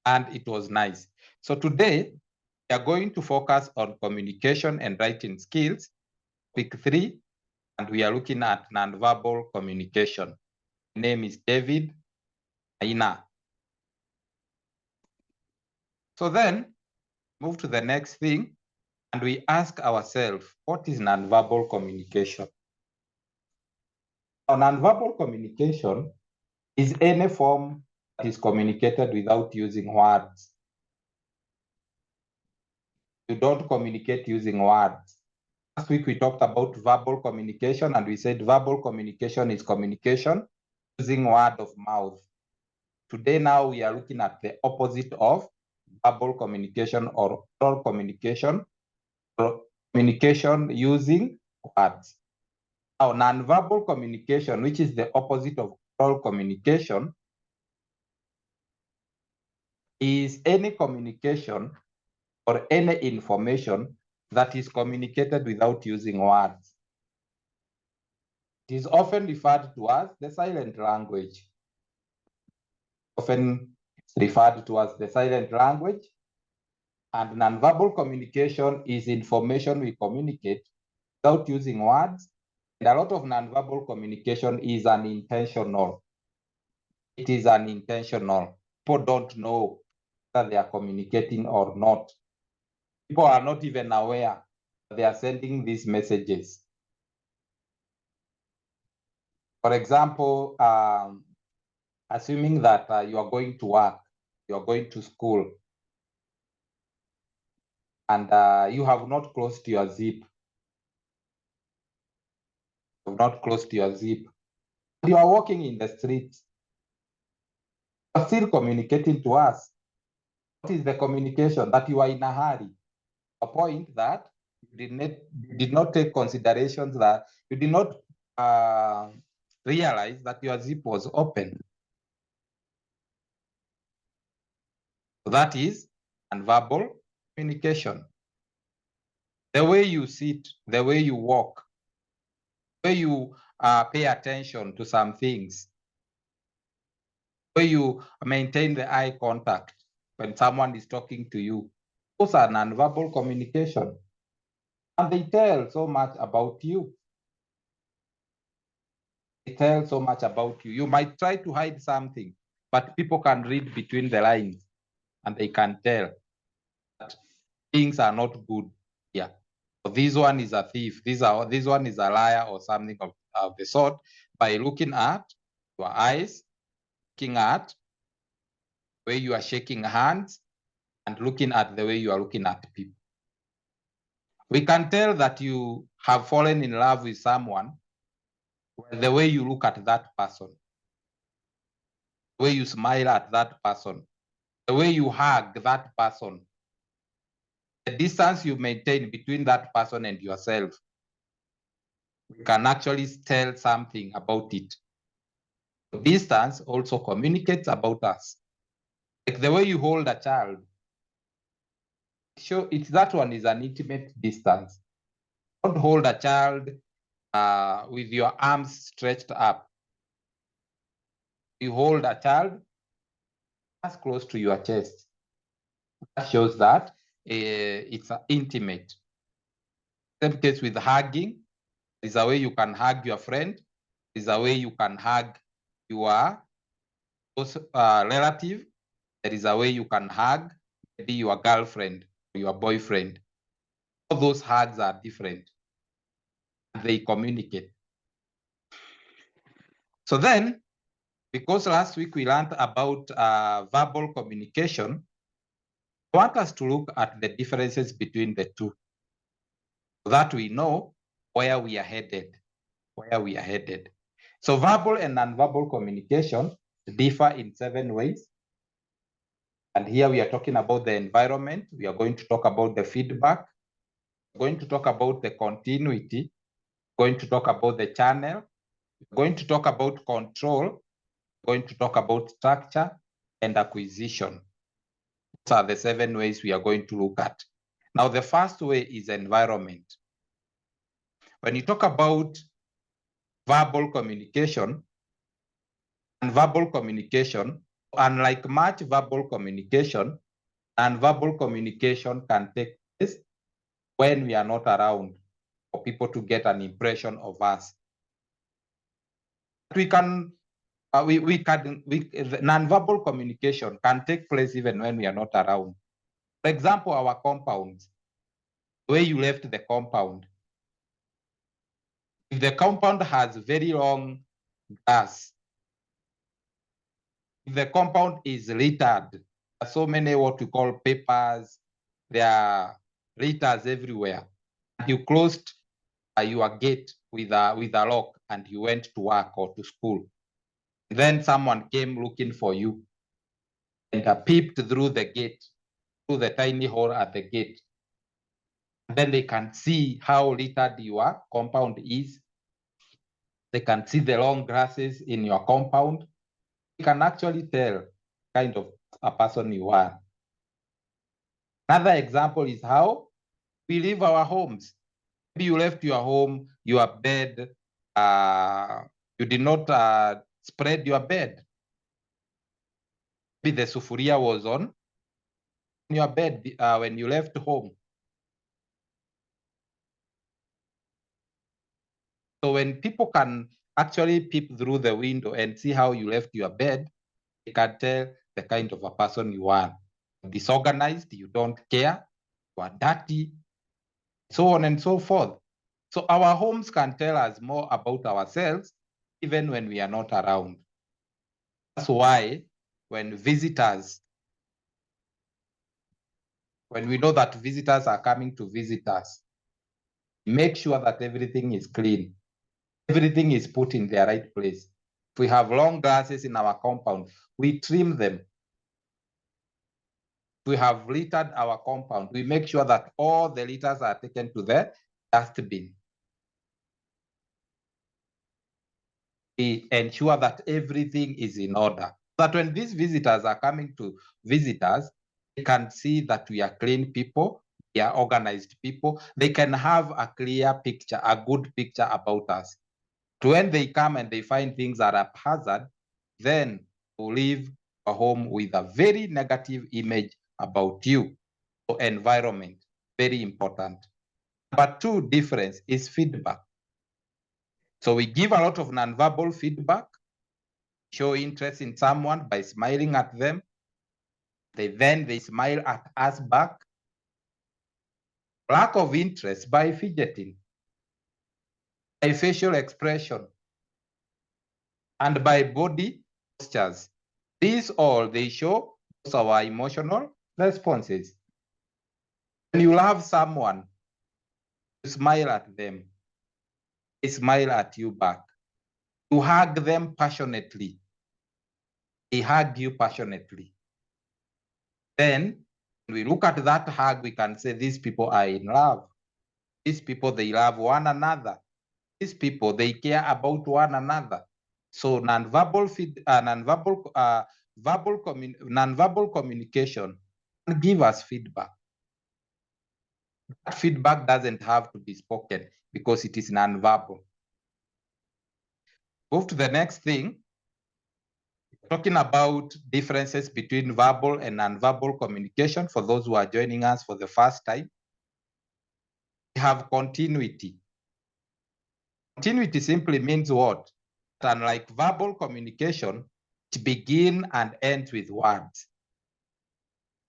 and it was nice. So today, we are going to focus on communication and writing skills, topic 3, and we are looking at nonverbal communication. My name is David Aina. So then, move to the next thing, and we ask ourselves, what is nonverbal communication? Now, nonverbal communication is any form that is communicated without using words. You don't communicate using words. Last week we talked about verbal communication, and we said verbal communication is communication using word of mouth. Today now we are looking at the opposite of verbal communication or oral communication, or communication using words. Now, nonverbal communication, which is the opposite of oral communication, is any communication or any information that is communicated without using words. It is often referred to as the silent language. Often referred to as the silent language. And nonverbal communication is information we communicate without using words. And a lot of nonverbal communication is unintentional. It is unintentional. People don't know that they are communicating or not. People are not even aware that they are sending these messages. For example, assuming that you are going to work, you are going to school, and you have not closed your zip. You have not closed your zip. You are walking in the street. You are still communicating to us. What is the communication? That you are in a hurry. A point that you did not take considerations, that you did not realize that your zip was open. So that is nonverbal communication. The way you sit, the way you walk, the way you pay attention to some things, the way you maintain the eye contact when someone is talking to you, those are nonverbal communication. And they tell so much about you. They tell so much about you. You might try to hide something, but people can read between the lines and they can tell that things are not good here. So this one is a thief. This one is a liar or something of the sort, by looking at your eyes, looking at the way you are shaking hands, and looking at the way you are looking at people. We can tell that you have fallen in love with someone the way you look at that person, the way you smile at that person, the way you hug that person, the distance you maintain between that person and yourself. We can actually tell something about it. Distance also communicates about us. Like the way you hold a child, that one is an intimate distance. Don't hold a child with your arms stretched up. You hold a child as close to your chest. That shows that it's intimate. Same case with hugging. There's a way you can hug your friend. There's a way you can hug your relative. There is a way you can hug maybe your girlfriend or your boyfriend. All those hugs are different. They communicate. So then, because last week we learned about verbal communication, I want us to look at the differences between the two, so that we know where we are headed. So verbal and nonverbal communication differ in 7 ways. And here we are talking about the environment. We are going to talk about the feedback. We're going to talk about the continuity. We're going to talk about the channel. We're going to talk about control. We're going to talk about structure and acquisition. Those are the 7 ways we are going to look at. Now, the first way is environment. When you talk about verbal communication, and verbal communication Unlike much verbal communication, non-verbal communication can take place when we are not around for people to get an impression of us. We can, non-verbal communication can take place even when we are not around. For example, our compounds, the way you left the compound. If the compound has very long grass, if the compound is littered, there are so many what we call papers, there are litters everywhere. You closed your gate with a lock and you went to work or to school. Then someone came looking for you and peeped through the gate, through the tiny hole at the gate. And then they can see how littered your compound is. They can see the long grasses in your compound. You can actually tell kind of a person you are. Another example is how we leave our homes. Maybe you left your home, your bed, you did not spread your bed. Maybe the sufuria was on your bed when you left home. So when people can actually peep through the window and see how you left your bed, they can tell the kind of a person you are. Disorganized, you don't care, you are dirty, so on and so forth. So our homes can tell us more about ourselves even when we are not around. That's why when we know that visitors are coming to visit us, make sure that everything is clean. Everything is put in their right place. If we have long grasses in our compound, we trim them. If we have littered our compound, we make sure that all the litters are taken to the dustbin. We ensure that everything is in order. That when these visitors are coming to visit us, they can see that we are clean people, we are organized people. They can have a clear picture, a good picture about us. When they come and they find things are haphazard, then you leave a home with a very negative image about you. So environment, very important. Number two difference is feedback. So we give a lot of nonverbal feedback, show interest in someone by smiling at them. They smile at us back. Lack of interest by fidgeting, by facial expression, and by body postures. These all, they show our emotional responses. When you love someone, you smile at them. They smile at you back. You hug them passionately. They hug you passionately. Then, when we look at that hug, we can say these people are in love. These people, they love one another. These people, they care about one another. So nonverbal communication can give us feedback. That feedback doesn't have to be spoken because it is nonverbal. Move to the next thing. Talking about differences between verbal and nonverbal communication for those who are joining us for the first time. We have continuity. Continuity simply means what? Unlike verbal communication, it begins and ends with words.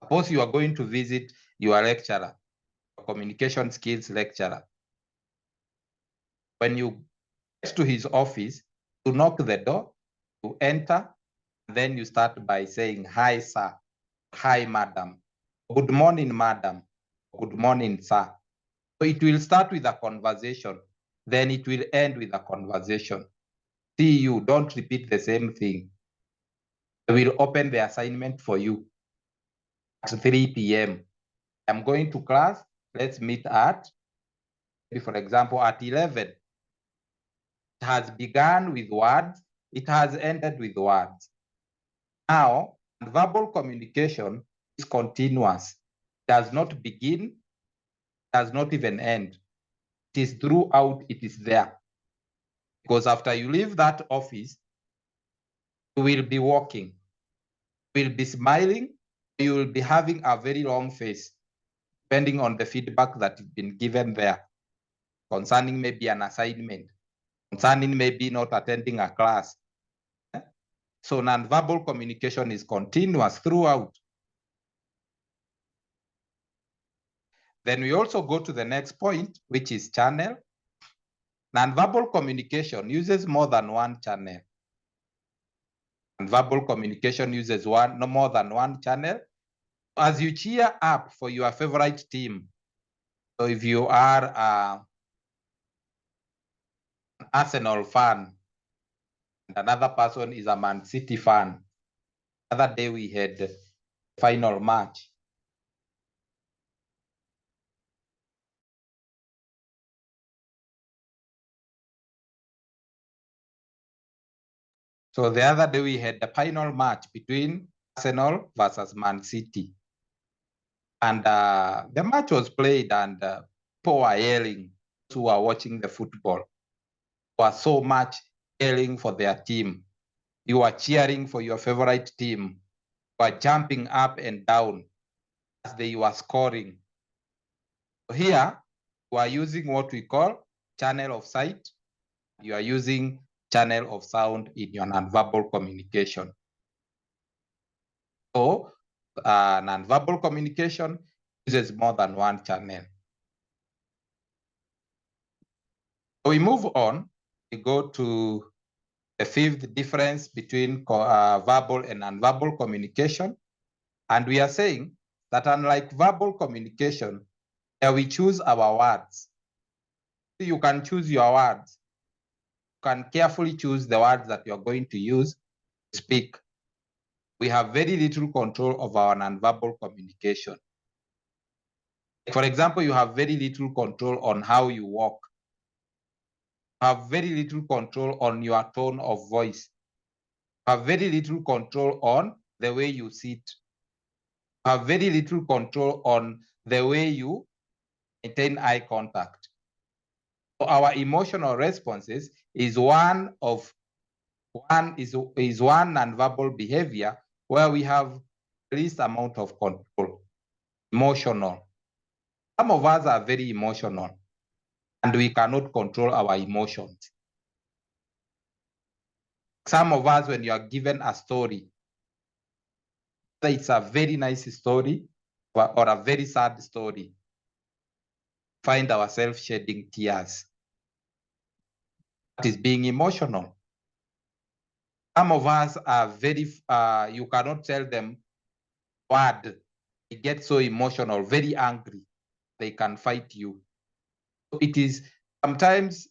Suppose you are going to visit your lecturer, your communication skills lecturer. When you get to his office, you knock the door, you enter, and then you start by saying, "Hi, sir. Hi, madam. Good morning, madam. Good morning, sir." So it will start with a conversation, then it will end with a conversation. See you, don't repeat the same thing. I will open the assignment for you at 3 p.m. I'm going to class. Let's meet at, for example, at 11. It has begun with words. It has ended with words. Now, verbal communication is continuous. It does not begin, does not even end. It is throughout, it is there. Because after you leave that office, you will be walking. You will be smiling, you will be having a very long face, depending on the feedback that you've been given there, concerning maybe an assignment, concerning maybe not attending a class. So nonverbal communication is continuous throughout. Then we also go to the next point, which is channel. Nonverbal communication uses more than one channel. Nonverbal communication uses no more than one channel. As you cheer up for your favorite team, so if you are an Arsenal fan, and another person is a Man City fan, the other day we had the final match. So the other day we had the final match between Arsenal versus Man City. And the match was played and people were yelling, those who were watching the football, were so much yelling for their team. You are cheering for your favorite team. You are jumping up and down as they were scoring. So here, you are using what we call channel of sight. You are using channel of sound in your nonverbal communication. So nonverbal communication uses more than one channel. So we move on, we go to the fifth difference between verbal and nonverbal communication. And we are saying that unlike verbal communication, where we choose our words, you can choose your words. You can carefully choose the words that you're going to use to speak. We have very little control of our nonverbal communication. For example, you have very little control on how you walk. You have very little control on your tone of voice. You have very little control on the way you sit. You have very little control on the way you maintain eye contact. So our emotional responses is one nonverbal behavior where we have least amount of control. Emotional. Some of us are very emotional and we cannot control our emotions. Some of us, when you are given a story, whether it's a very nice story or a very sad story, find ourselves shedding tears. That is being emotional. Some of us are very, you cannot tell them word. They get so emotional, very angry. They can fight you. So it is sometimes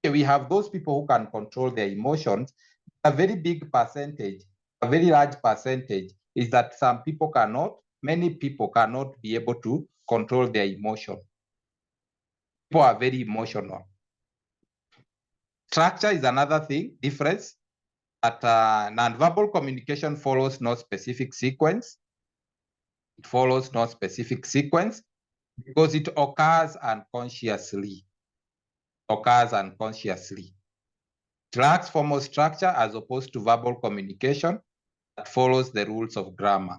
we have those people who can control their emotions. A very big percentage, a very large percentage is that some people cannot, many people cannot be able to control their emotion. People are very emotional. Structure is another thing, difference. That nonverbal communication follows no specific sequence. It follows no specific sequence because it occurs unconsciously. Occurs unconsciously. It lacks formal structure as opposed to verbal communication that follows the rules of grammar.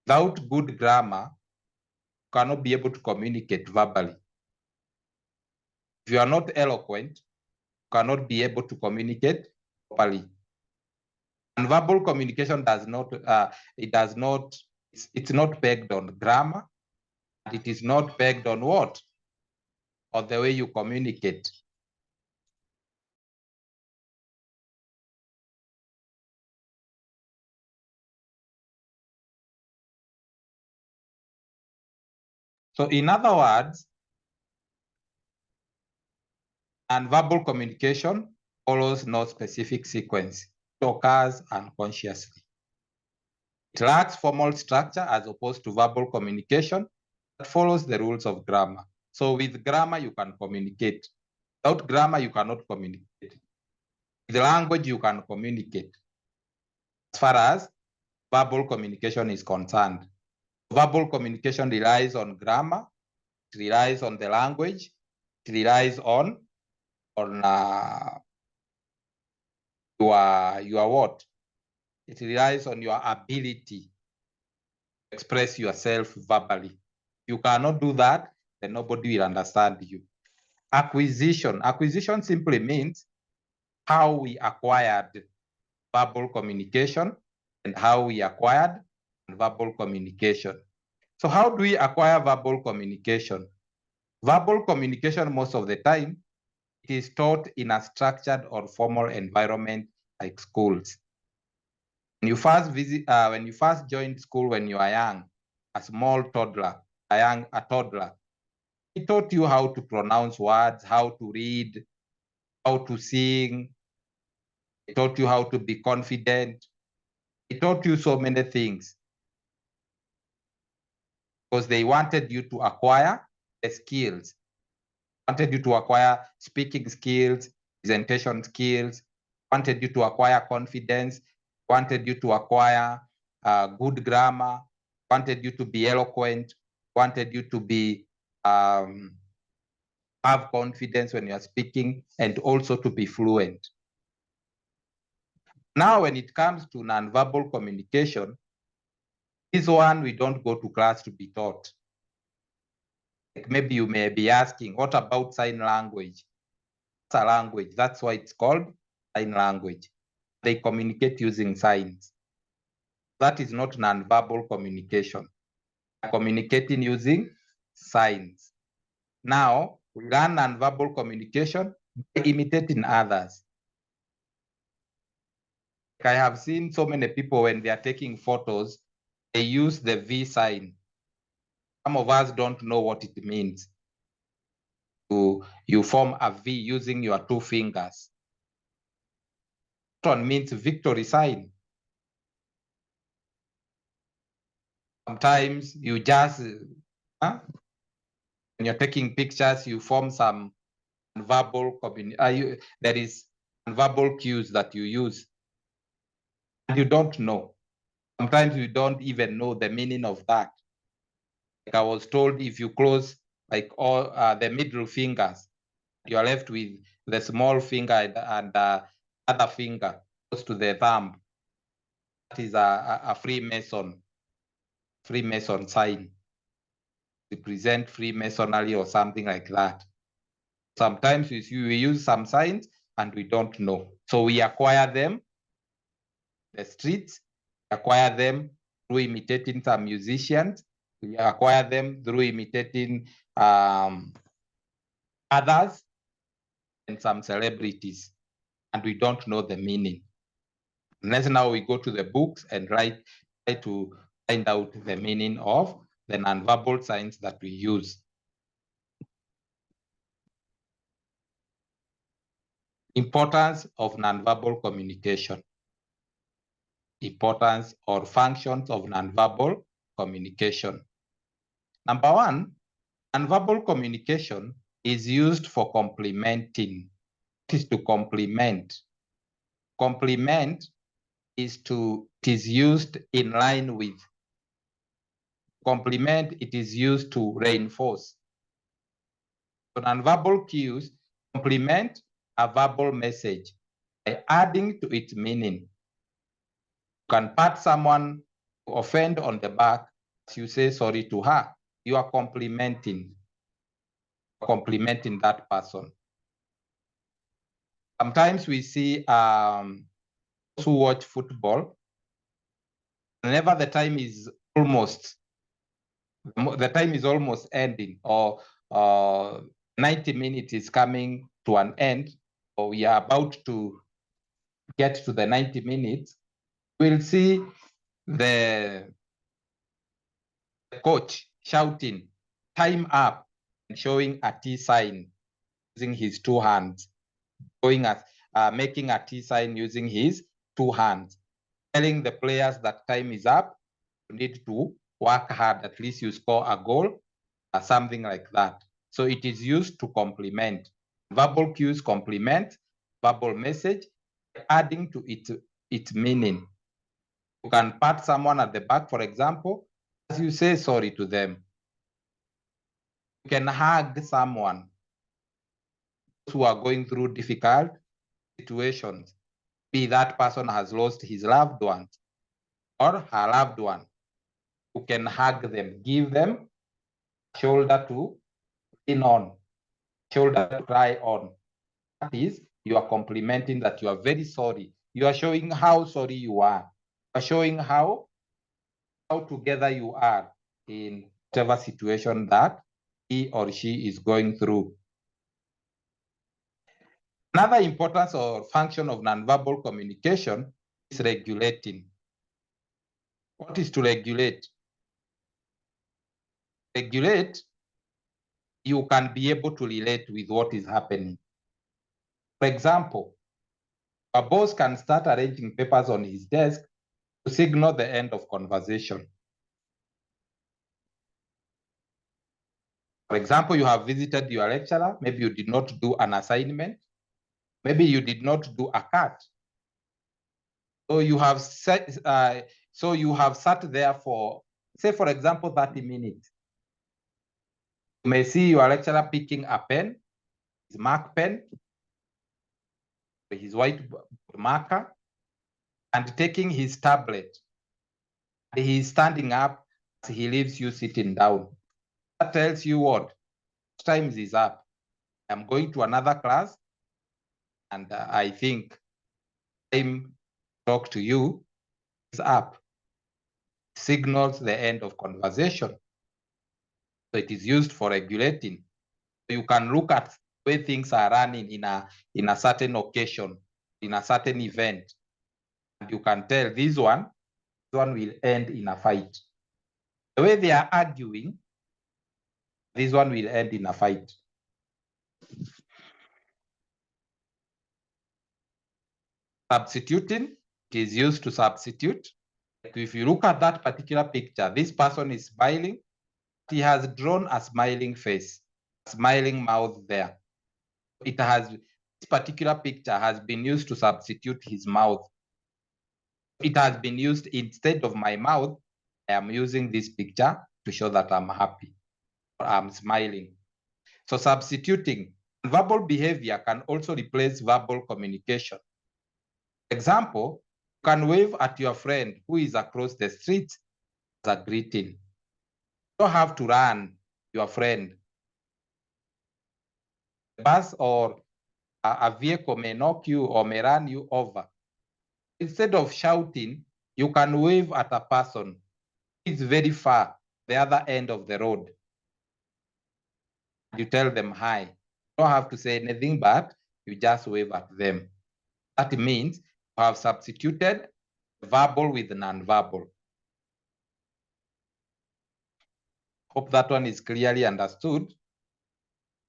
Without good grammar, you cannot be able to communicate verbally. If you are not eloquent, you cannot be able to communicate properly. And verbal communication does not, it's not pegged on grammar. It is not pegged on what? On the way you communicate. So in other words, nonverbal communication follows no specific sequence. It occurs unconsciously. It lacks formal structure as opposed to verbal communication that follows the rules of grammar. So with grammar, you can communicate. Without grammar, you cannot communicate. With language, you can communicate. As far as verbal communication is concerned, verbal communication relies on grammar, it relies on the language, it relies on your what? It relies on your ability to express yourself verbally. You cannot do that, then nobody will understand you. Acquisition. Acquisition simply means how we acquired verbal communication and how we acquired verbal communication. So how do we acquire verbal communication? Verbal communication, most of the time, it is taught in a structured or formal environment like schools. When you first joined school when you are young, a small toddler, a toddler, it taught you how to pronounce words, how to read, how to sing. It taught you how to be confident. It taught you so many things because they wanted you to acquire the skills. Wanted you to acquire speaking skills, presentation skills, wanted you to acquire confidence, wanted you to acquire good grammar, wanted you to be eloquent, wanted you to be have confidence when you are speaking, and also to be fluent. Now, when it comes to nonverbal communication, this one we don't go to class to be taught. Like maybe you may be asking, what about sign language? It's a language. That's why it's called sign language. They communicate using signs. That is not nonverbal communication. They're communicating using signs. Now, we learn nonverbal communication by imitating others. Like I have seen so many people when they are taking photos, they use the V sign. Some of us don't know what it means. You form a V using your two fingers. That one means victory sign. Sometimes you just, when you're taking pictures, you form some verbal there is verbal cues that you use. And you don't know. Sometimes you don't even know the meaning of that. Like I was told, if you close like all the middle fingers, you are left with the small finger and other finger close to the thumb. That is a Freemason sign. Represent Freemasonry or something like that. Sometimes we use some signs and we don't know. So we acquire them, the streets, acquire them through imitating some musicians, we acquire them through imitating others and some celebrities, and we don't know the meaning. Unless now we go to the books and try to find out the meaning of the nonverbal signs that we use. Importance of nonverbal communication. Importance or functions of nonverbal communication. Number one, nonverbal communication is used for complementing. It is to complement. Complement is used in line with. Complement, it is used to reinforce. So nonverbal cues complement a verbal message by adding to its meaning. You can pat someone to offend on the back as you say sorry to her. You are complimenting that person. Sometimes we see those who watch football, whenever the time is almost ending, or 90 minutes is coming to an end, or we are about to get to the 90 minutes, we'll see the coach shouting, time up, and showing a T sign using his two hands, making a T sign using his two hands, telling the players that time is up, you need to work hard, at least you score a goal, or something like that. So it is used to complement. Verbal cues complement verbal message, adding to its meaning. You can pat someone at the back, for example, as you say sorry to them. You can hug someone who are going through difficult situations. Be that person has lost his loved one or her loved one. You can hug them, give them a shoulder to lean on, shoulder to cry on. That is, you are complimenting that you are very sorry. You are showing how sorry you are. You are showing how together you are in whatever situation that he or she is going through. Another importance or function of nonverbal communication is regulating. What is to regulate? Regulate, you can be able to relate with what is happening. For example, a boss can start arranging papers on his desk to signal the end of conversation. For example, you have visited your lecturer, maybe you did not do an assignment, maybe you did not do a cut. So you have sat there for, say, for example, 30 minutes. You may see your lecturer picking a pen, his mark pen, his white marker, and taking his tablet. He is standing up as he leaves you sitting down. That tells you what? Time is up. I'm going to another class, and I think time to talk to you is up. Signals the end of conversation. So it is used for regulating. So you can look at the way things are running in a certain occasion, in a certain event, and you can tell this one will end in a fight. The way they are arguing, this one will end in a fight. Substituting, it is used to substitute. If you look at that particular picture, this person is smiling. He has drawn a smiling face, a smiling mouth there. This particular picture has been used to substitute his mouth. It has been used instead of my mouth. I am using this picture to show that I'm happy or I'm smiling. So substituting verbal behavior can also replace verbal communication. Example, you can wave at your friend who is across the street as a greeting. You don't have to run your friend. A bus or a vehicle may knock you or may run you over. Instead of shouting, you can wave at a person who is very far, the other end of the road. You tell them hi. You don't have to say anything, but you just wave at them. That means you have substituted verbal with non-verbal. Hope that one is clearly understood.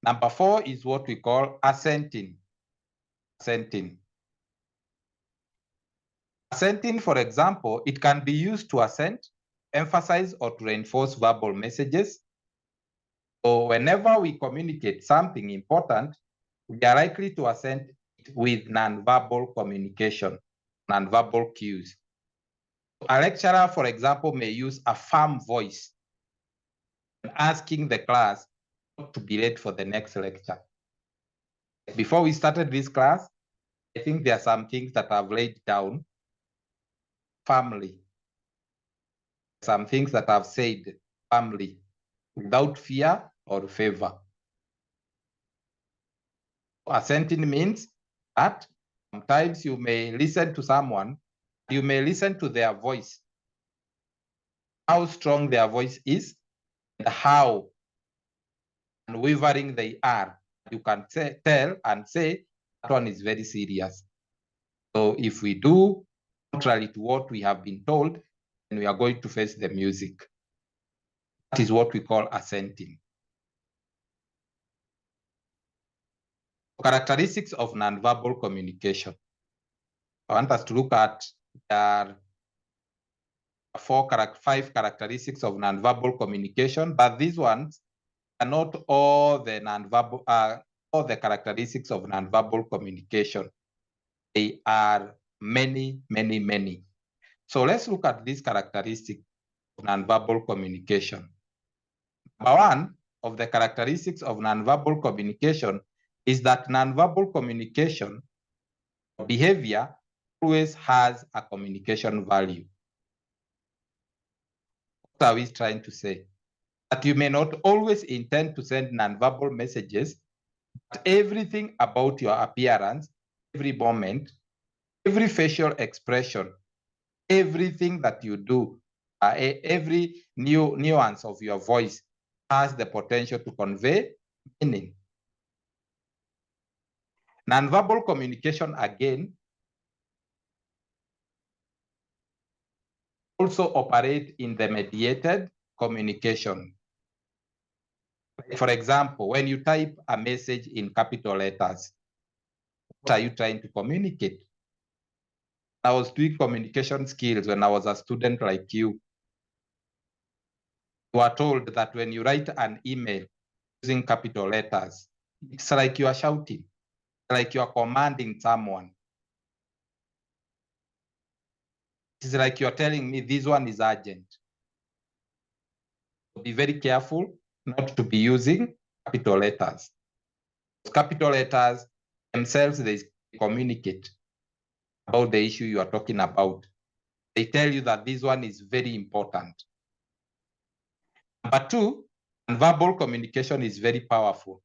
Number 4 is what we call assenting. Assenting. Assenting, for example, it can be used to assent, emphasize, or to reinforce verbal messages. So whenever we communicate something important, we are likely to assent with non-verbal communication, non-verbal cues. A lecturer, for example, may use a firm voice asking the class not to be late for the next lecture. Before we started this class, I think there are some things that I've laid down firmly. Some things that I've said firmly, without fear or favor. Assenting means that sometimes you may listen to someone, you may listen to their voice, how strong their voice is, and how unwavering they are. You can tell and say that one is very serious. So if we do contrary to what we have been told, then we are going to face the music. That is what we call assenting. Characteristics of nonverbal communication. I want us to look at there are 5 characteristics of nonverbal communication, but these ones are not all the all the characteristics of nonverbal communication. They are many, many, many. So let's look at these characteristics of nonverbal communication. Number 1 of the characteristics of nonverbal communication is that nonverbal communication behavior always has a communication value. What are we trying to say? That you may not always intend to send nonverbal messages, but everything about your appearance, every moment, every facial expression, everything that you do, every nuance of your voice has the potential to convey meaning. Nonverbal communication, again, also operate in the mediated communication. For example, when you type a message in capital letters, what are you trying to communicate? I was doing communication skills when I was a student like you. You are told that when you write an email using capital letters, it's like you are shouting, like you are commanding someone. It's like you're telling me this one is urgent. So be very careful not to be using capital letters. Capital letters themselves, they communicate about the issue you are talking about. They tell you that this one is very important. Number two, nonverbal communication is very powerful.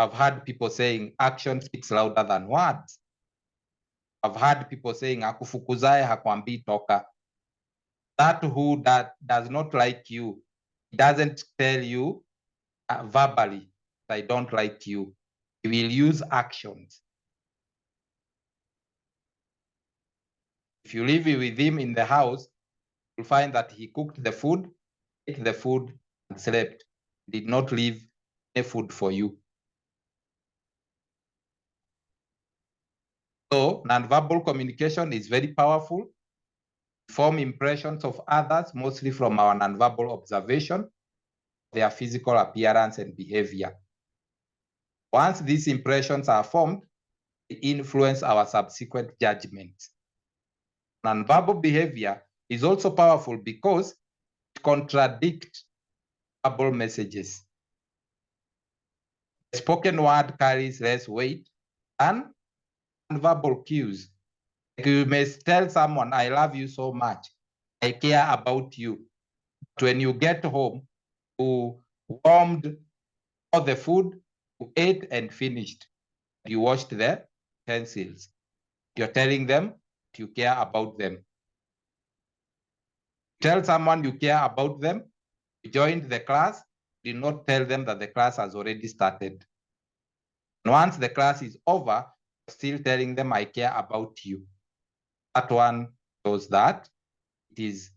I've heard people saying action speaks louder than words. I've heard people saying akufukuzae hakwambii toka. That who does not like you, doesn't tell you verbally, I don't like you. He will use actions. If you live with him in the house, you'll find that he cooked the food, ate the food, and slept. He did not leave any food for you. So nonverbal communication is very powerful. Form impressions of others, mostly from our nonverbal observation, their physical appearance and behavior. Once these impressions are formed, they influence our subsequent judgments. Nonverbal behavior is also powerful because it contradicts verbal messages. The spoken word carries less weight than nonverbal cues. Like you may tell someone, I love you so much, I care about you. But when you get home, you warmed all the food, you ate and finished. You washed the utensils. You're telling them you care about them. Tell someone you care about them, you joined the class, do not tell them that the class has already started. And once the class is over, still telling them I care about you. That one shows that it is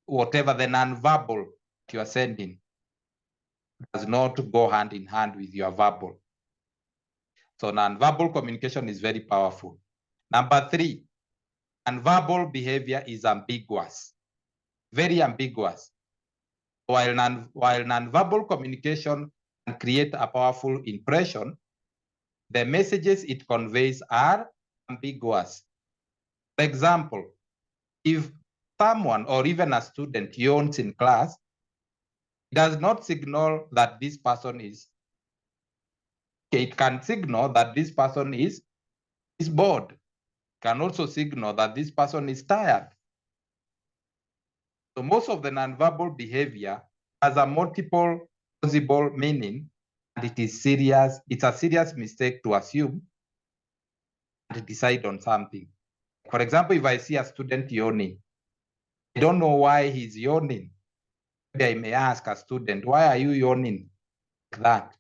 whatever the nonverbal you are sending does not go hand in hand with your verbal. So nonverbal communication is very powerful. Number three, nonverbal behavior is ambiguous, very ambiguous. While nonverbal communication can create a powerful impression, the messages it conveys are ambiguous. For example, if someone or even a student yawns in class, it does not signal that this person is, it can signal that this person is bored. It can also signal that this person is tired. So most of the nonverbal behavior has a multiple possible meaning, and it is serious. It's a serious mistake to assume and decide on something. For example, if I see a student yawning, I don't know why he's yawning. Maybe I may ask a student, why are you yawning like that?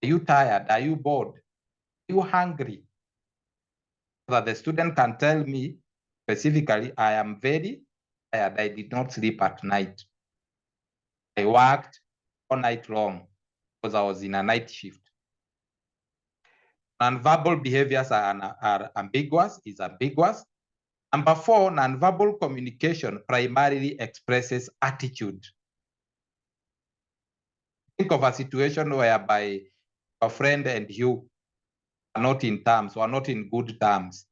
Are you tired? Are you bored? Are you hungry? So that the student can tell me specifically, I am very tired. I did not sleep at night. I worked all night long because I was in a night shift. Nonverbal behaviors are ambiguous, is ambiguous. Number four, nonverbal communication primarily expresses attitude. Think of a situation whereby a friend and you are not in terms, or not in good terms.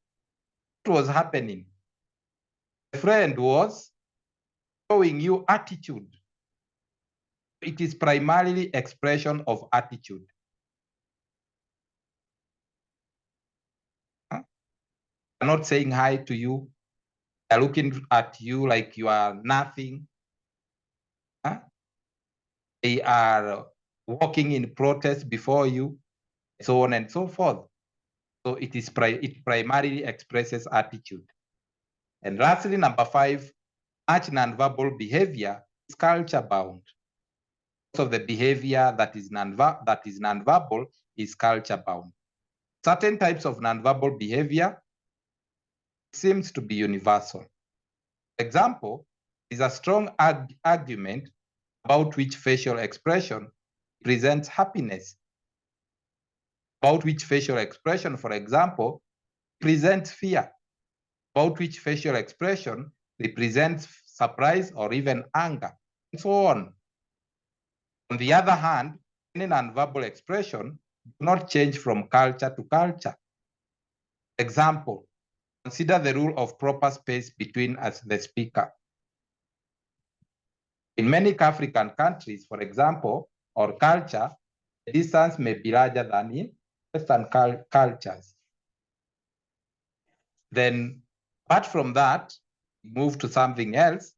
What was happening? The friend was showing you attitude. It is primarily expression of attitude. They're not saying hi to you. They're looking at you like you are nothing. Huh? They are walking in protest before you, so on and so forth. So it primarily expresses attitude. And lastly, number 5, much nonverbal behavior is culture bound. Most of the behavior that is nonverbal is culture bound. Certain types of nonverbal behavior seems to be universal. For example, is a strong argument about which facial expression presents happiness. About which facial expression, for example, presents fear. About which facial expression represents surprise or even anger, and so on. On the other hand, any nonverbal expression do not change from culture to culture. Example, consider the rule of proper space between us, the speaker. In many African countries, for example, or culture, the distance may be larger than in Western cultures. Then, apart from that, move to something else.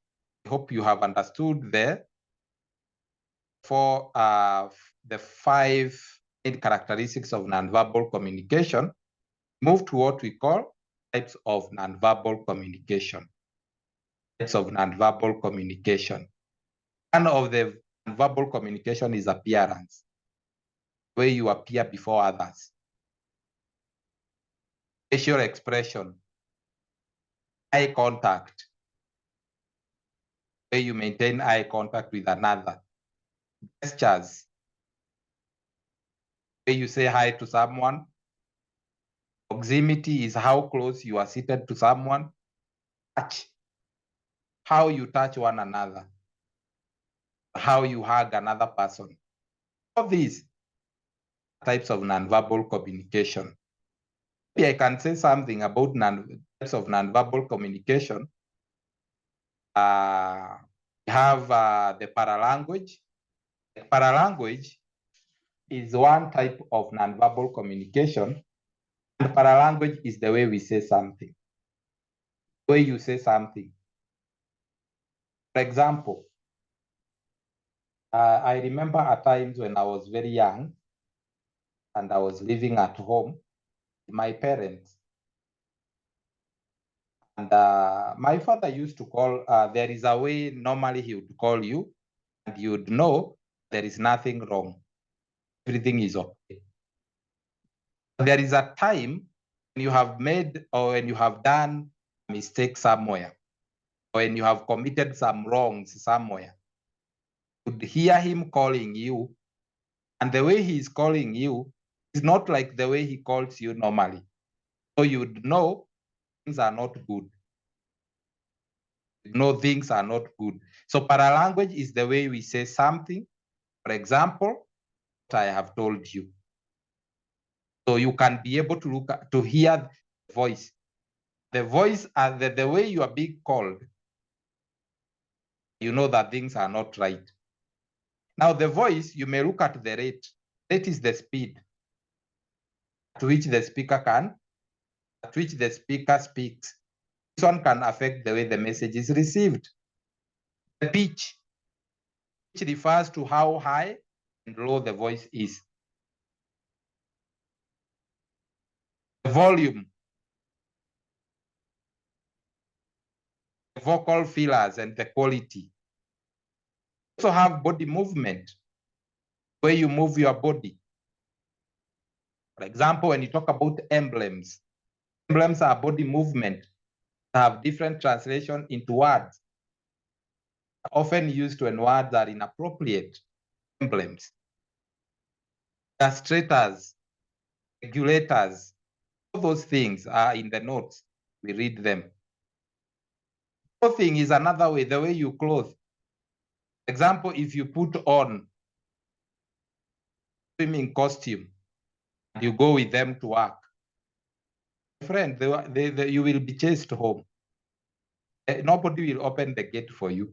I hope you have understood there for the 5 main characteristics of nonverbal communication. Move to what we call types of nonverbal communication. Types of nonverbal communication. One of the nonverbal communication is appearance, where you appear before others. Facial expression, eye contact, where you maintain eye contact with another. Gestures, where you say hi to someone. Proximity is how close you are seated to someone. Touch, how you touch one another, how you hug another person. All these types of nonverbal communication. Maybe I can say something about types of nonverbal communication. We have the paralanguage. The paralanguage is one type of nonverbal communication. And paralanguage is the way we say something, the way you say something. For example, I remember at times when I was very young and I was living at home with my parents. And my father used to call, there is a way normally he would call you and you would know there is nothing wrong. Everything is okay. There is a time when you have made or when you have done a mistake somewhere, or when you have committed some wrongs somewhere. You would hear him calling you, and the way he is calling you is not like the way he calls you normally. So you would know things are not good. No, things are not good. So paralanguage is the way we say something. For example, what I have told you. So you can be able to look at, to hear the voice. The voice and the way you are being called, you know that things are not right. Now the voice, you may look at the rate. Rate is the speed at which the speaker speaks. This one can affect the way the message is received. The pitch, which refers to how high and low the voice is. The volume, the vocal fillers, and the quality. Also have body movement, where you move your body. For example, when you talk about emblems, emblems are body movement that have different translation into words, often used when words are inappropriate. Emblems, castrators, regulators, all those things are in the notes. We read them. Clothing is another way, the way you clothe. Example, if you put on swimming costume, and you go with them to work, friend, you will be chased home. Nobody will open the gate for you.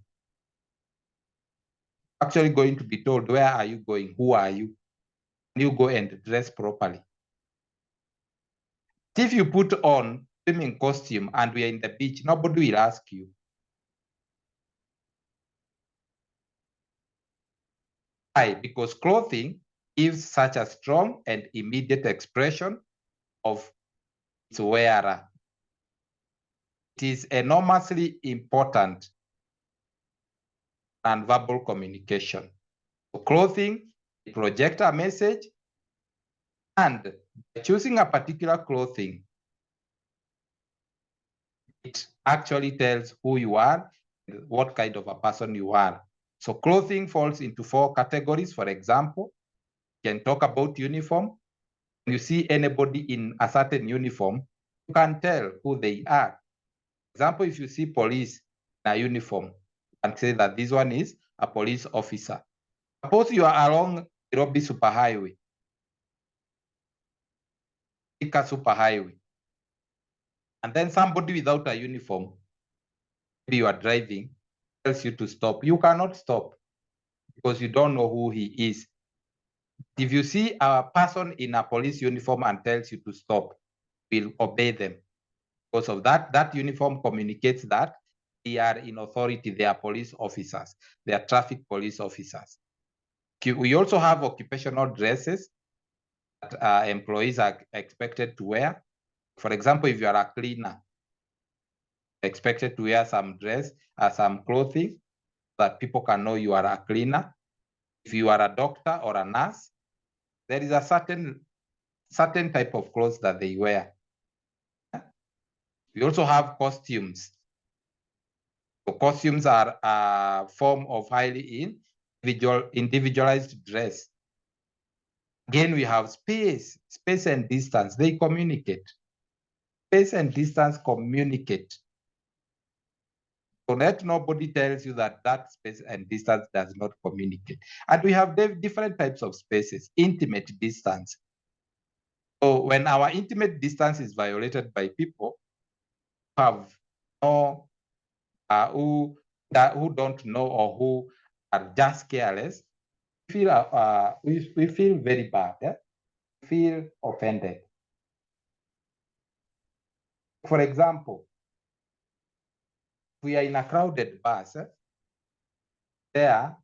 Actually going to be told, where are you going? Who are you? You go and dress properly. If you put on swimming costume and we are in the beach, nobody will ask you. Why? Because clothing gives such a strong and immediate expression of its wearer. It is enormously important and verbal communication. So clothing projects a message, and by choosing a particular clothing, it actually tells who you are, what kind of a person you are. So clothing falls into 4 categories. For example, you can talk about uniform. When you see anybody in a certain uniform, you can tell who they are. For example, if you see police in a uniform, you can say that this one is a police officer. Suppose you are along Nairobi superhighway, Thika superhighway, and then somebody without a uniform, maybe you are driving, tells you to stop. You cannot stop because you don't know who he is. If you see a person in a police uniform and tells you to stop, you'll obey them. Because of that, that uniform communicates that they are in authority, they are police officers, they are traffic police officers. We also have occupational dresses that employees are expected to wear. For example, if you are a cleaner, expected to wear some dress, some clothing that people can know you are a cleaner. If you are a doctor or a nurse, there is a certain type of clothes that they wear. We also have costumes. So costumes are a form of highly individualized dress. Again, we have space and distance. They communicate. Space and distance communicate. So let nobody tells you that that space and distance does not communicate. And we have different types of spaces. Intimate distance. So when our intimate distance is violated by people who have no, who don't know or who are just careless, we feel very bad. We feel offended. For example, we are in a crowded bus. There,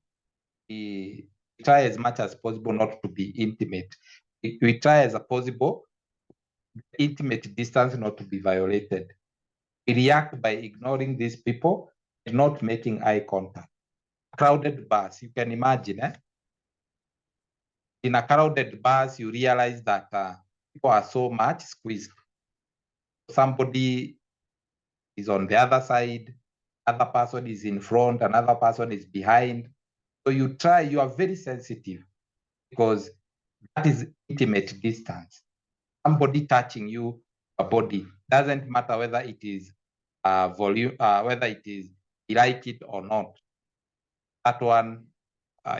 we try as much as possible not to be intimate. We try as possible intimate distance not to be violated. We react by ignoring these people and not making eye contact. Crowded bus, you can imagine. In a crowded bus, you realize that people are so much squeezed. Somebody is on the other side, other person is in front, another person is behind. So you are very sensitive because that is intimate distance. Somebody touching you, a body, doesn't matter whether it is volume, whether it is you like it or not. That one,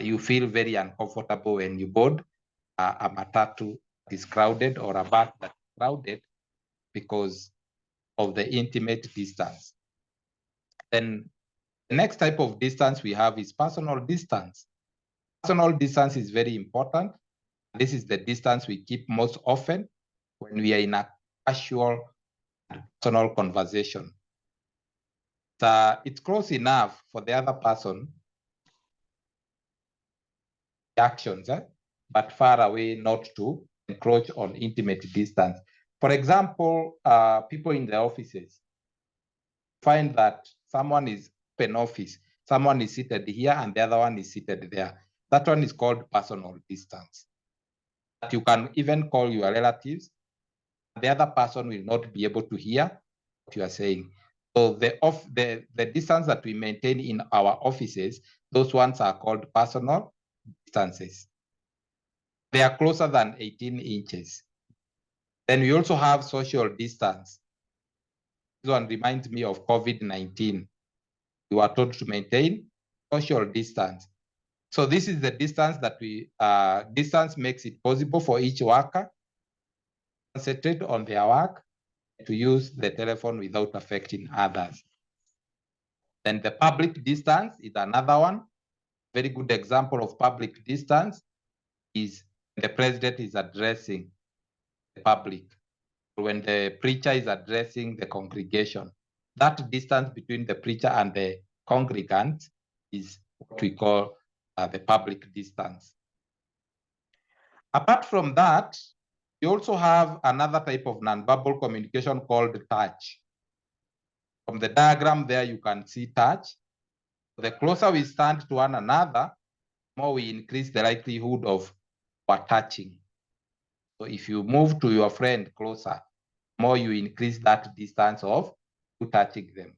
you feel very uncomfortable when you board a matatu that is crowded or a bus that is crowded because of the intimate distance. Then the next type of distance we have is personal distance. Personal distance is very important. This is the distance we keep most often when we are in a casual and personal conversation. It's close enough for the other person actions, but far away not to encroach on intimate distance. For example, people in the offices find that someone is open office, someone is seated here and the other one is seated there. That one is called personal distance. That you can even call your relatives, the other person will not be able to hear what you are saying. So the distance that we maintain in our offices, those ones are called personal distances. They are closer than 18 inches. Then we also have social distance. This one reminds me of COVID-19. You are told to maintain social distance. So this is the distance that distance makes it possible for each worker to concentrate on their work, to use the telephone without affecting others. Then the public distance is another one. Very good example of public distance is the president is addressing the public. when the preacher is addressing the congregation. That distance between the preacher and the congregants is what we call the public distance. Apart from that, we also have another type of nonverbal communication called touch. From the diagram there, you can see touch. The closer we stand to one another, the more we increase the likelihood of touching. So if you move to your friend closer, the more you increase that distance of touching them.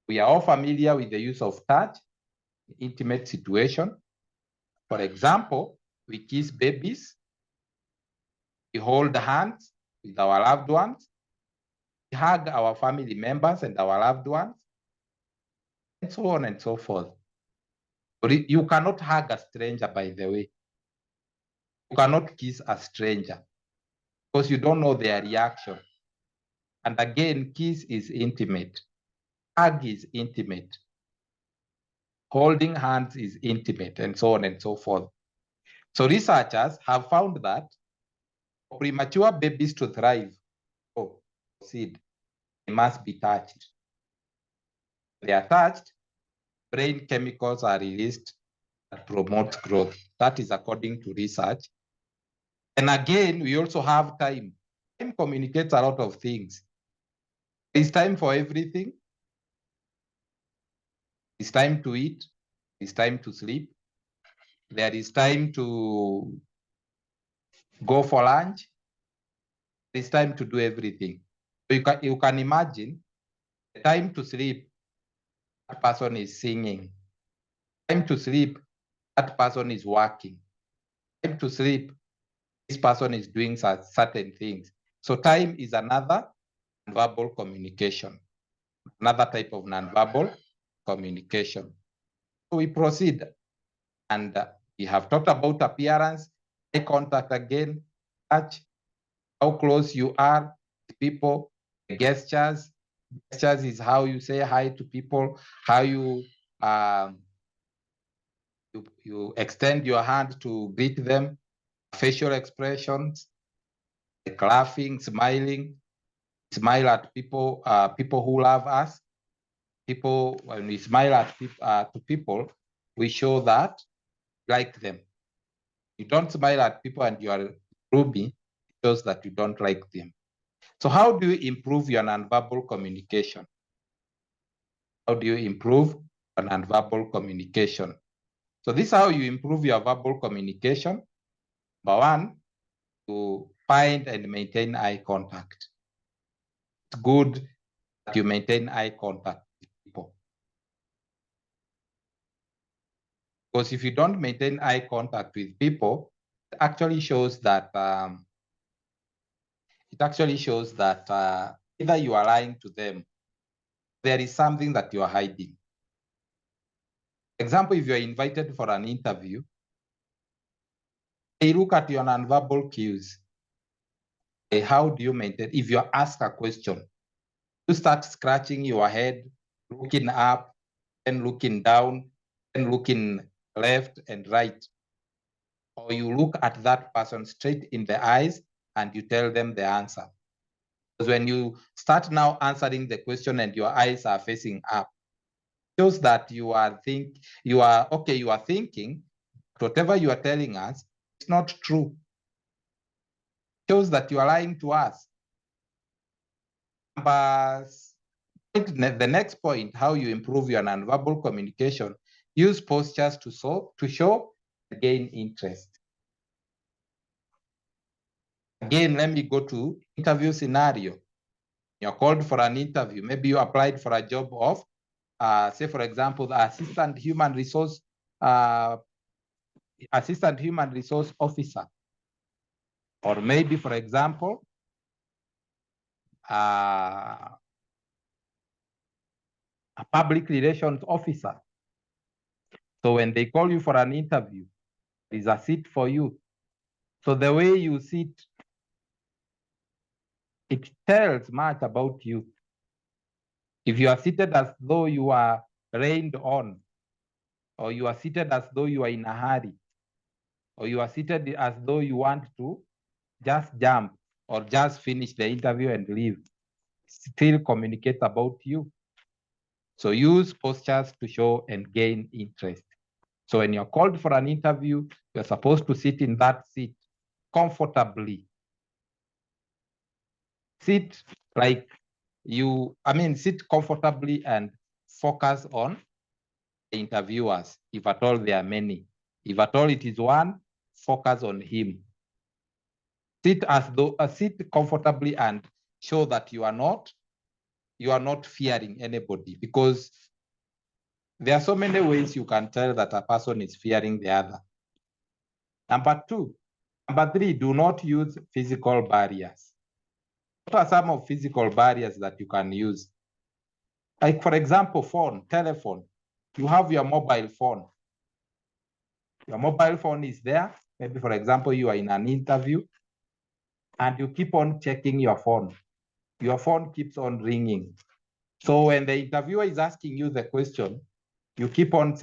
We are all familiar with the use of touch in intimate situation. For example, we kiss babies, we hold hands with our loved ones, we hug our family members and our loved ones, and so on and so forth. You cannot hug a stranger, by the way. You cannot kiss a stranger because you don't know their reaction. And again, kiss is intimate. Hug is intimate. Holding hands is intimate, and so on and so forth. So researchers have found that for premature babies to thrive, proceed, they must be touched. When they are touched, brain chemicals are released that promote growth. That is according to research. And again, we also have time. Time communicates a lot of things. It's time for everything. It's time to eat. It's time to sleep. There is time to go for lunch. It's time to do everything. So you can imagine the time to sleep, that person is singing. Time to sleep, that person is working. Time to sleep, this person is doing certain things. So time is another nonverbal communication, another type of nonverbal communication. So we proceed, and we have talked about appearance, eye contact again, touch, how close you are to people, gestures. Gestures is how you say hi to people, how you you extend your hand to greet them, facial expressions, like laughing, smiling, smile at people, people who love us. People, when we smile at to people, we show that we like them. You don't smile at people and you are ruby, it shows that you don't like them. So how do you improve your nonverbal communication? How do you improve your nonverbal communication? So this is how you improve your verbal communication. Number one, to find and maintain eye contact. It's good that you maintain eye contact with people. Because if you don't maintain eye contact with people, it actually shows that either you are lying to them, there is something that you are hiding. For example, if you are invited for an interview, they look at your nonverbal cues. How do you maintain? If you ask a question, you start scratching your head, looking up, and looking down, and looking left and right. Or you look at that person straight in the eyes and you tell them the answer. Because when you start now answering the question and your eyes are facing up, it shows that you are thinking, whatever you are telling us, it's not true. It shows that you are lying to us. The next point, how you improve your nonverbal communication, use postures to show and gain interest. Again, let me go to interview scenario. You're called for an interview. Maybe you applied for a job of, say, for example, the assistant human resource officer. Or maybe, for example, a public relations officer. So when they call you for an interview, there's a seat for you. So the way you sit, it tells much about you. If you are seated as though you are rained on, or you are seated as though you are in a hurry, or you are seated as though you want to just jump, or just finish the interview and leave. Still communicate about you. So use postures to show and gain interest. So when you're called for an interview, you're supposed to sit in that seat comfortably. Sit like sit comfortably and focus on the interviewers, if at all there are many. If at all it is one, focus on him. Sit comfortably and show that you are not fearing anybody, because there are so many ways you can tell that a person is fearing the other. Number three, do not use physical barriers. What are some of physical barriers that you can use? Like, for example, telephone. You have your mobile phone. Your mobile phone is there. Maybe, for example, you are in an interview and you keep on checking your phone. Your phone keeps on ringing. So when the interviewer is asking you the question, you keep on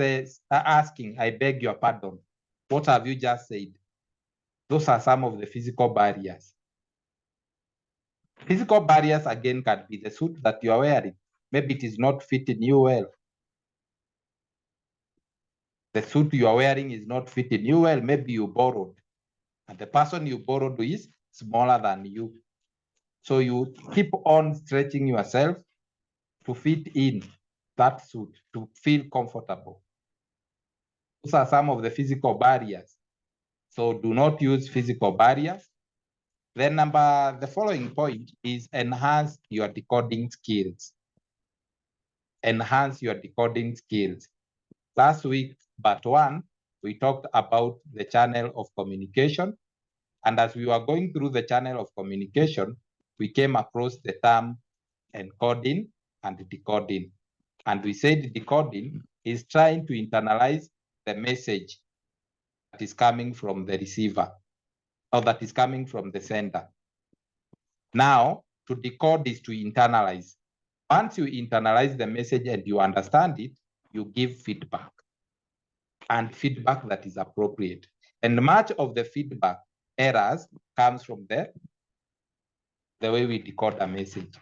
asking, I beg your pardon. What have you just said? Those are some of the physical barriers. Physical barriers, again, can be the suit that you are wearing. Maybe it is not fitting you well. The suit you are wearing is not fitting you well. Maybe you borrowed, and the person you borrowed is smaller than you. So you keep on stretching yourself to fit in that suit, to feel comfortable. Those are some of the physical barriers. So do not use physical barriers. Then the following point is enhance your decoding skills. Enhance your decoding skills. Last week, part 1, we talked about the channel of communication. And as we were going through the channel of communication, we came across the term encoding and decoding. And we said decoding is trying to internalize the message that is coming from the receiver, or that is coming from the sender. Now, to decode is to internalize. Once you internalize the message and you understand it, you give feedback, and feedback that is appropriate. And much of the feedback errors comes from the way we decode a message.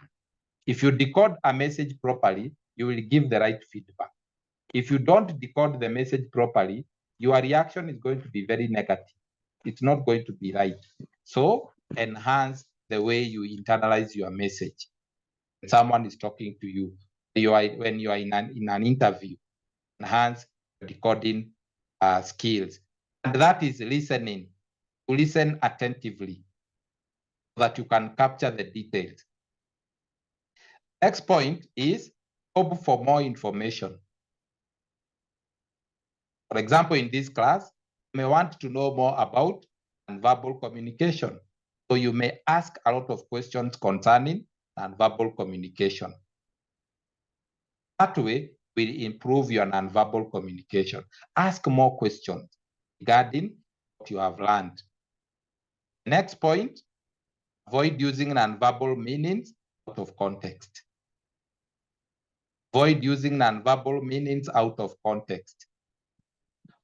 If you decode a message properly, you will give the right feedback. If you don't decode the message properly, your reaction is going to be very negative. It's not going to be right. So enhance the way you internalize your message. Someone is talking to you, when you are in an interview, enhance decoding skills. And that is listening. Listen attentively so that you can capture the details. Next point is hope for more information. For example, in this class, you may want to know more about nonverbal communication. So you may ask a lot of questions concerning nonverbal communication. That way will improve your nonverbal communication. Ask more questions regarding what you have learned. Next point, avoid using nonverbal meanings out of context. Avoid using nonverbal meanings out of context.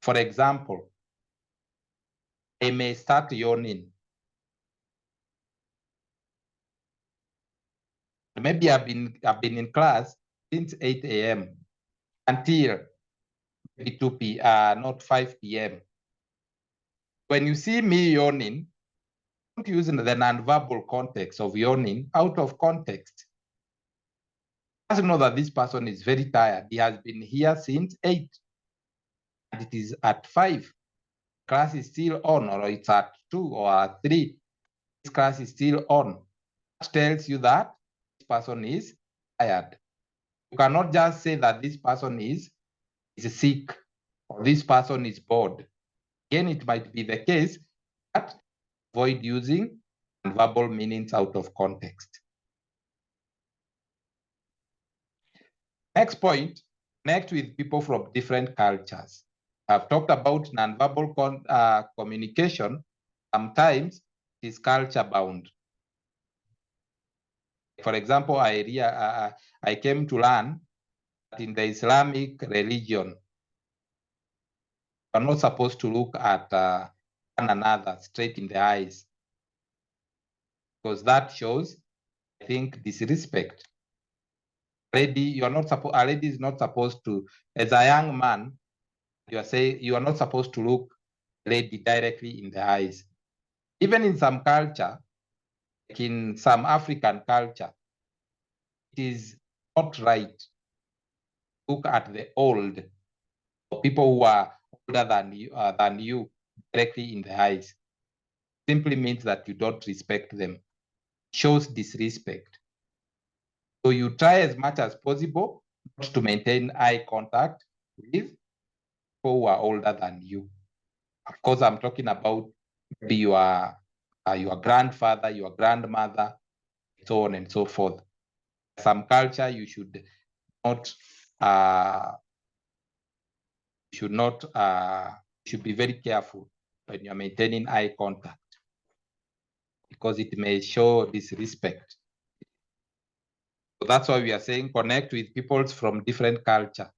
For example, I may start yawning. Maybe I've been in class since 8 a.m. until maybe 2 p.m., not 5 p.m. When you see me yawning, don't use the nonverbal context of yawning out of context. Just know that this person is very tired. He has been here since 8, and it is at 5. Class is still on, or it's at 2 or at 3. This class is still on. That tells you that this person is tired. You cannot just say that this person is sick or this person is bored. Again, it might be the case, but avoid using nonverbal meanings out of context. Next point, connect with people from different cultures. I've talked about nonverbal communication. Sometimes it is culture bound. For example, I came to learn that in the Islamic religion, you're not supposed to look at one another straight in the eyes. because that shows, I think, disrespect. Lady, you are not supposed. A lady is not supposed to, as a young man, you are saying you are not supposed to look lady directly in the eyes. Even in some culture, like in some African culture, it is not right to look at the old, or people who are older than you directly in the eyes. Simply means that you don't respect them. Shows disrespect. So you try as much as possible not to maintain eye contact with people who are older than you. Of course, I'm talking about maybe your grandfather, your grandmother, so on and so forth. Some culture you should not should be very careful when you're maintaining eye contact, because it may show disrespect. So that's why we are saying connect with people from different culture.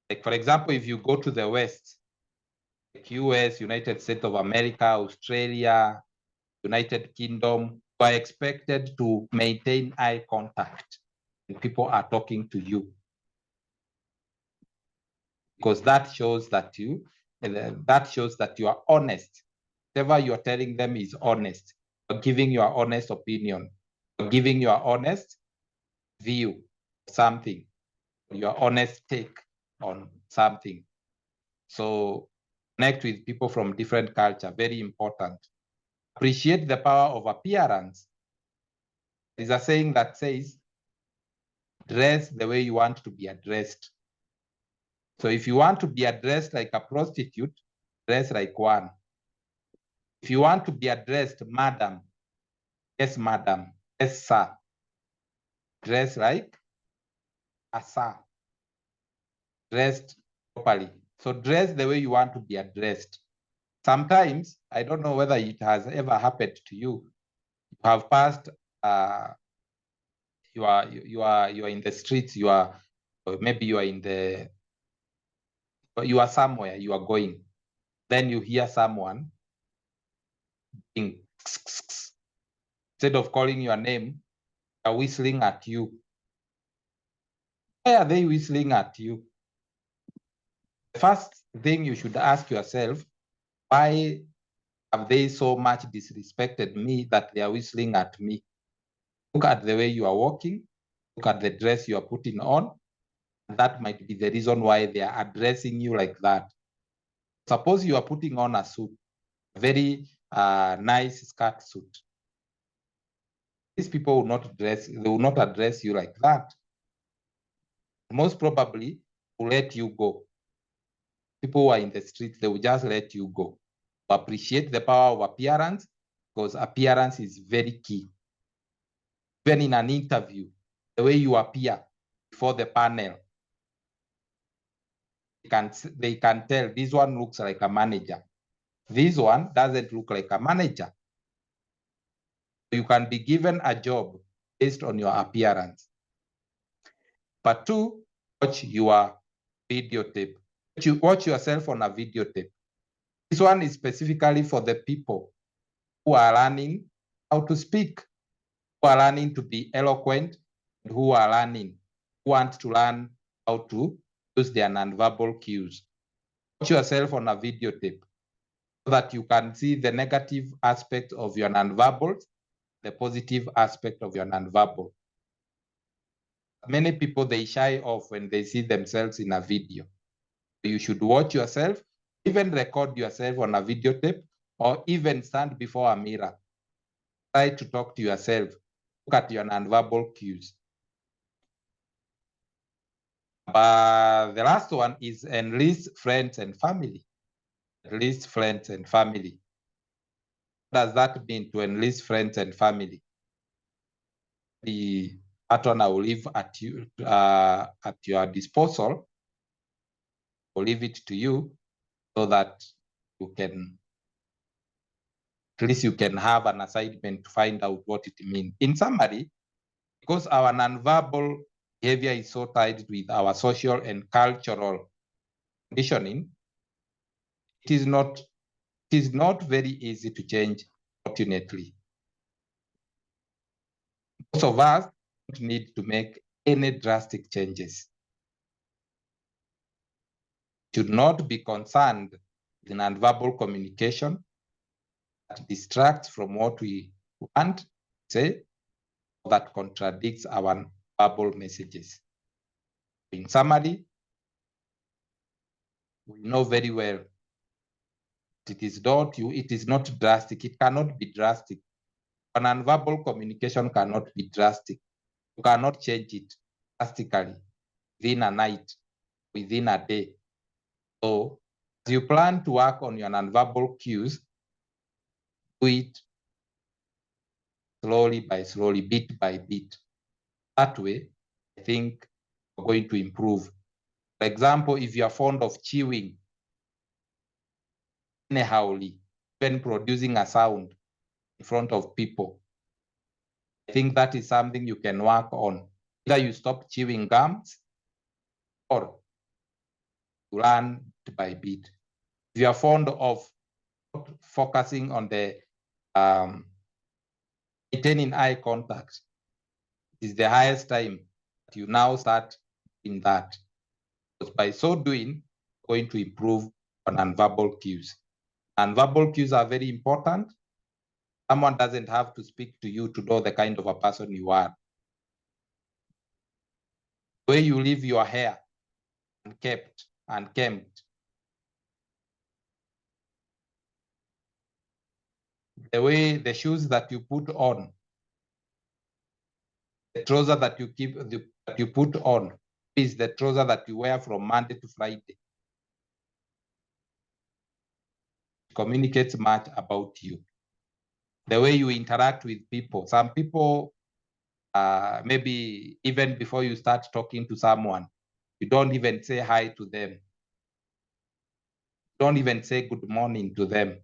Like, for example, if you go to the West, like US, United States of America, Australia, United Kingdom, you are expected to maintain eye contact when people are talking to you, because that shows that you are honest. Whatever you're telling them is honest. You're giving your honest opinion. You're giving your honest view of something, your honest take on something. So connect with people from different culture, very important. Appreciate the power of appearance. There's a saying that says, dress the way you want to be addressed. So if you want to be addressed like a prostitute, dress like one. If you want to be addressed, madam, yes, madam, yes, sir, dress like a sir, dressed properly. So dress the way you want to be addressed. Sometimes, I don't know whether it has ever happened to you. You have passed, you are in the streets, maybe you are somewhere, you are going. Then you hear someone being, instead of calling your name, they're whistling at you. Why are they whistling at you? The first thing you should ask yourself, why have they so much disrespected me that they are whistling at me? Look at the way you are walking. Look at the dress you are putting on. That might be the reason why they are addressing you like that. Suppose you are putting on a suit, a very nice skirt suit. These people will not address you like that. Most probably will let you go. People who are in the streets, they will just let you go. Appreciate the power of appearance, because appearance is very key. Even in an interview, the way you appear before the panel, they can tell this one looks like a manager. This one doesn't look like a manager. You can be given a job based on your appearance. But two, watch your videotape. Watch yourself on a videotape. This one is specifically for the people who are learning how to speak, who are learning to be eloquent, who are learning, who want to learn how to use their nonverbal cues. Watch yourself on a videotape so that you can see the negative aspect of your nonverbals, the positive aspect of your nonverbal. Many people, they shy off when they see themselves in a video. You should watch yourself, even record yourself on a videotape, or even stand before a mirror. Try to talk to yourself. Look at your nonverbal cues. The last one is enlist friends and family. Enlist friends and family. What does that mean, to enlist friends and family? That one I will leave at you at your disposal. I'll leave it to you so that you can, at least you can have an assignment to find out what it means. In summary, because our nonverbal behavior is so tied with our social and cultural conditioning, it is not very easy to change Fortunately, most of us don't need to make any drastic changes. Should not be concerned with nonverbal communication that distracts from what we want to say, or that contradicts our verbal messages. In summary, we know very well it is not drastic. It cannot be drastic. Nonverbal communication cannot be drastic. You cannot change it drastically within a night, within a day. So as you plan to work on your nonverbal cues, do it slowly by slowly, bit by bit. That way, I think you're going to improve. For example, if you are fond of chewing anyhowly, when producing a sound in front of people, I think that is something you can work on. Either you stop chewing gums or you learn bit by bit. If you are fond of focusing on the maintaining eye contact, it is the highest time that you now start in that. Because by so doing, you're going to improve on nonverbal cues. Nonverbal cues are very important. Someone doesn't have to speak to you to know the kind of a person you are. The way you leave your hair unkept and kempt, the way the shoes that you put on, the trouser that you put on is the trouser that you wear from Monday to Friday. It communicates much about you. The way you interact with people. Some people, maybe even before you start talking to someone, you don't even say hi to them. Don't even say good morning to them.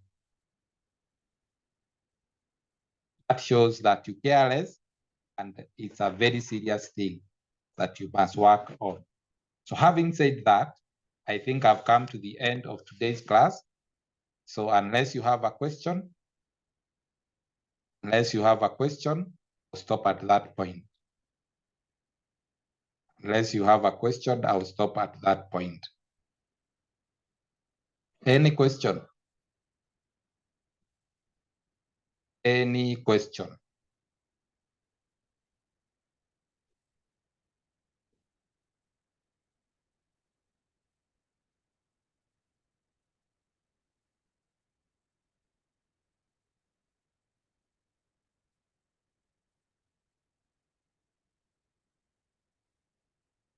That shows that you care less, and it's a very serious thing that you must work on. So having said that, I think I've come to the end of today's class. So unless you have a question, I'll stop at that point. Unless you have a question, I'll stop at that point. Any question? Any question?